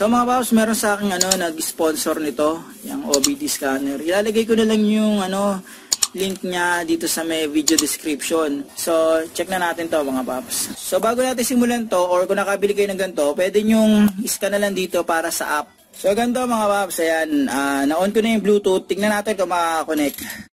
So mga paps, meron sa akin nag-sponsor nito, yung OBD scanner. Ilalagay ko na lang yung link niya dito sa may video description. So check na natin to mga paps. So bago natin simulan to, or kung nakabili kayo ng ganito, pwede nyong scan na lang dito para sa app. So ganito mga paps, ayan, na-on ko na yung Bluetooth. Tingnan natin kung makakonect.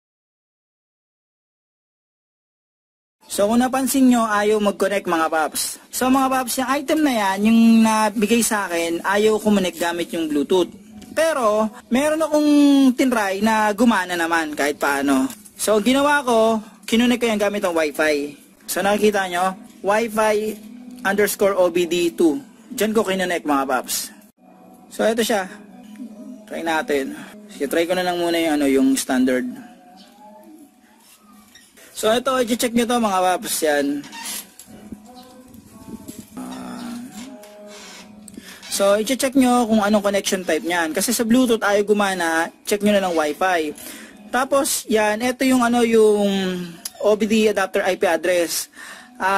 So kung napansin nyo, ayaw mag-connect mga paps. So mga paps, yung item na yan, yung nabigay sa akin, ayaw kumonek gamit yung Bluetooth. Pero, meron akong tinry na gumana naman kahit paano. So ginawa ko, kinunik ko yan gamit ang Wi-Fi. So nakikita nyo, Wi-Fi_OBD2. Diyan ko kinunik mga paps. So ito siya. Try natin. Sige, try ko na lang muna yung standard. So ito, i-check nyo to mga paps yan. So i-check nyo kung anong connection type nyan. Kasi sa Bluetooth ayaw gumana, check nyo na ng Wi-Fi. Tapos yan, ito yung yung OBD adapter IP address.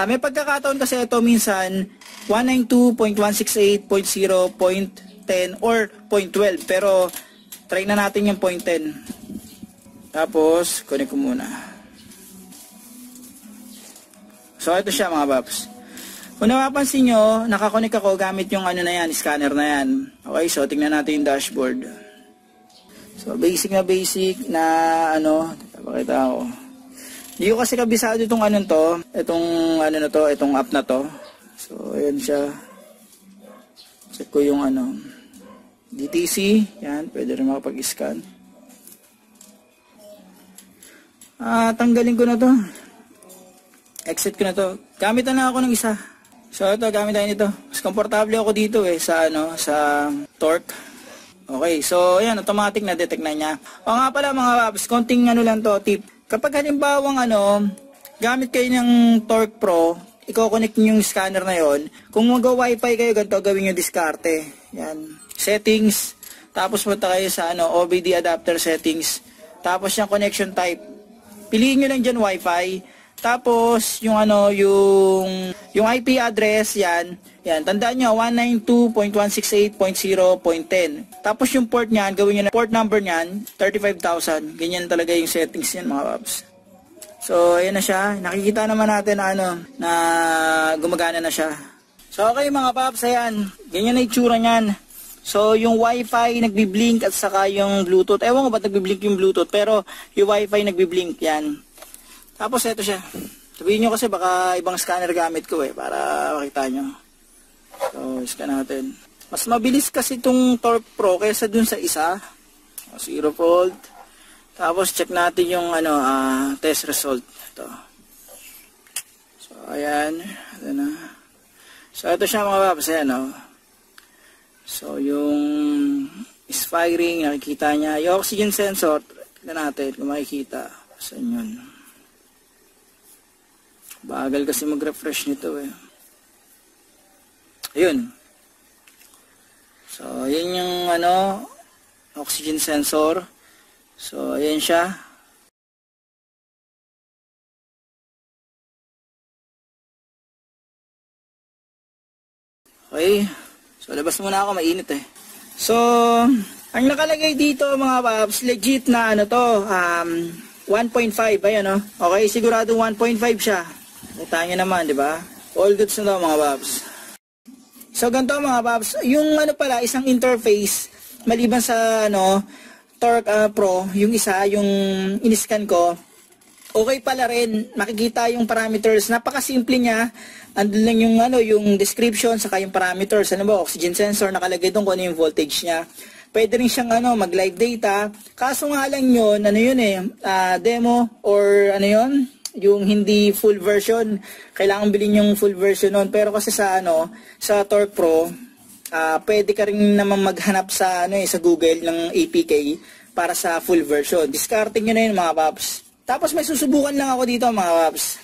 May pagkakataon kasi ito minsan 192.168.0.10 or 0.12. Pero try na natin yung 0.10. Tapos connect ko muna. So ito siya mga paps. Kung napapansin nyo, nakakonek ako gamit yung scanner na yan. Okay, so tingnan natin yung dashboard. So basic na pakita ko. Hindi ko kasi kabisado itong itong app na to. So ayan siya. Check ko yung DTC, yan, pwede rin makapag-scan. Tanggalin ko na to. Exit ko na to. Gamit na ako ng isa. So ito, gamit tayo nito. Mas komportable ako dito sa torque. Okay, so ayan, automatic na detect na niya. O nga pala mga paps, konting lang to, tip. Kapag halimbawang gamit kayo ng Torque Pro, i-connect niyo yung scanner na yon. Kung mag-Wi-Fi kayo, ganito gawin yung diskarte. Yan, settings. Tapos punta kayo sa OBD adapter settings. Tapos yung connection type. Piliin niyo lang diyan Wi-Fi. Tapos yung yung IP address yan, tandaan niyo 192.168.0.10. Tapos yung port niyan, gawin niyo na port number niyan 35,000. Ganyan talaga yung settings niyan mga paps. So ayan na siya. Nakikita naman natin na gumagana na siya. So okay mga paps, ayan. Ganyan na itsura niyan. So yung Wi-Fi nagbi-blink at saka yung Bluetooth. Ewan ko ba't nagbi-blink yung Bluetooth, pero yung Wi-Fi nagbi-blink yan. Tapos ito siya. Sabihin nyo kasi baka ibang scanner gamit ko para makita nyo. So scan natin. Mas mabilis kasi itong Torque Pro kaysa dun sa isa. 0 volt. Tapos check natin yung test result. Ito. So ayan. Ito na. So ito siya mga paps. Ayan So yung is firing. Nakikita niya. Yung oxygen sensor. Tignan natin kung makikita. Saan yun? Bagal kasi mag-refresh nito Ayun. So, ayan yung oxygen sensor. So, ayan siya. Okay. So, labas muna ako, mainit So, ang nakalagay dito mga paps, legit na 1.5, ayan Okay, sigurado 1.5 siya. Kita nyo naman, di ba? All goods na daw mga paps. So ganito mga paps, yung pala, isang interface, maliban sa Torque Pro, yung isa, yung in-scan ko, okay pala rin, makikita yung parameters, napakasimple niya, andun lang yung description, saka yung parameters, oxygen sensor, nakalagay doon kung yung voltage niya. Pwede rin siyang mag-live data, kaso nga lang yun, demo, or yung hindi full version, kailangan bilhin yung full version nun. Pero kasi sa Torque Pro, pwede ka rin naman maghanap sa sa Google ng APK para sa full version. Discarding nyo na yun mga paps. Tapos may susubukan lang ako dito mga paps.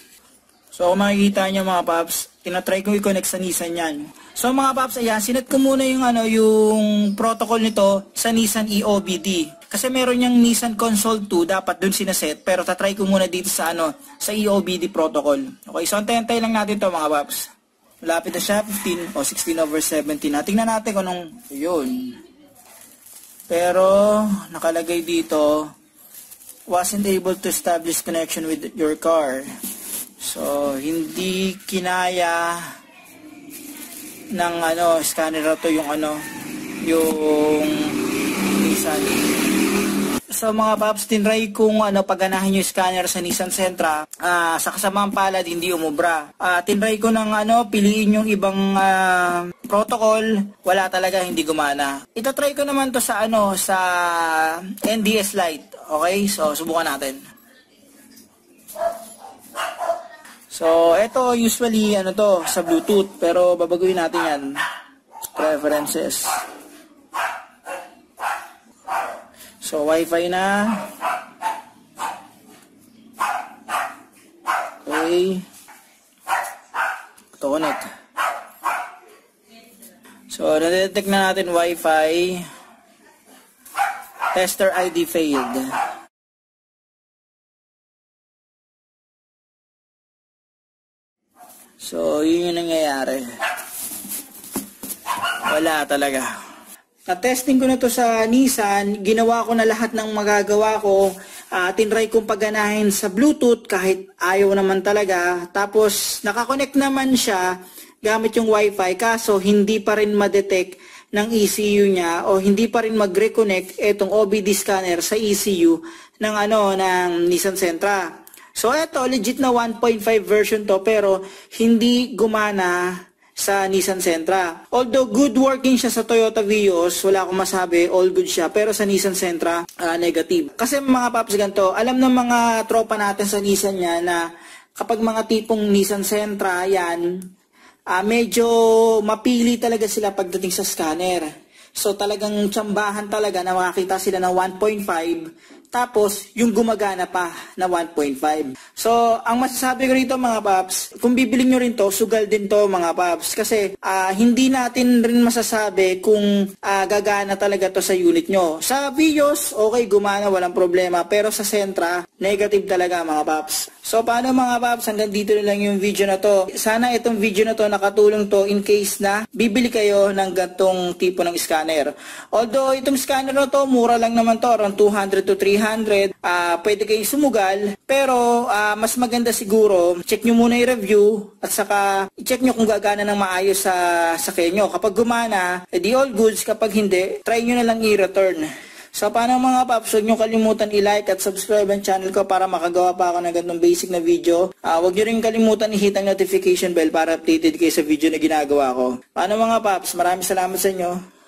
So kung makikita nyo mga paps, tinatry ko i-connect sa Nissan yan. So mga paps, ayan, sinet ko muna yung yung protocol nito sa Nissan EOBD. Kasi meron niyang Nissan Console 2, dapat dun sinaset, pero tatry ko muna dito sa sa EOBD protocol. Okay, so antay-antay lang natin to mga paps. Malapit na siya, 15 o 16/17. Tingnan natin kung anong yun. Pero, nakalagay dito, wasn't able to establish connection with your car. So, hindi kinaya ng scanner na to yung Nissan. So mga paps, tinry kung paganahin yung scanner sa Nissan Sentra, sa kasamang palad hindi umubra. Tinry ko ng piliin yung ibang protocol, wala talaga, hindi gumana. Itatry ko naman to sa sa NDS Lite. Okay, so subukan natin. So ito usually to sa Bluetooth, pero babaguhin natin yan. Preferences. So, Wi-Fi na. Okay. Ito, connect. So, nadetect na natin Wi-Fi. Tester ID failed. So, yun yung nangyayari. Wala talaga. Na-testing ko na to sa Nissan, ginawa ko na lahat ng magagawa ko, tinry kong pagganahin sa Bluetooth kahit ayaw naman talaga, tapos nakakonect naman siya gamit yung Wi-Fi, kaso hindi pa rin ma-detect ng ECU niya o hindi pa rin mag-reconnect itong OBD scanner sa ECU ng ng Nissan Sentra. So eto, legit na 1.5 version to, pero hindi gumana sa Nissan Sentra. Although good working siya sa Toyota Vios, wala akong masabi, all good siya, pero sa Nissan Sentra, negative. Kasi mga paps ganito, alam ng mga tropa natin sa Nissan niya na kapag mga tipong Nissan Sentra, yan, medyo mapili talaga sila pagdating sa scanner. So talagang tsambahan talaga na makakita sila ng 1.5, tapos yung gumagana pa na 1.5. So ang masasabi ko rito mga paps, kung bibili nyo rin to, sugal din to mga paps. Kasi hindi natin rin masasabi kung gagana talaga to sa unit nyo. Sa Vios, okay, gumana, walang problema. Pero sa Sentra, negative talaga mga paps. So paano mga paps, hanggang dito na lang yung video na to. Sana itong video na to nakatulong to in case na bibili kayo ng gantong tipo ng scanner. Although itong scanner na to, mura lang naman to, around 200 to 300. Pwede kayong sumugal, pero mas maganda siguro, check nyo muna yung review at saka check nyo kung gagana ng maayos sa sakyan nyo. Kapag gumana, edi all goods. Kapag hindi, try nyo na lang i-return. So paano mga paps, huwag nyo kalimutan i-like at subscribe ang channel ko para makagawa pa ako ng ganitong basic na video. Huwag nyo rin kalimutan i-hit ang notification bell para updated kayo sa video na ginagawa ko. Paano mga paps, maraming salamat sa inyo.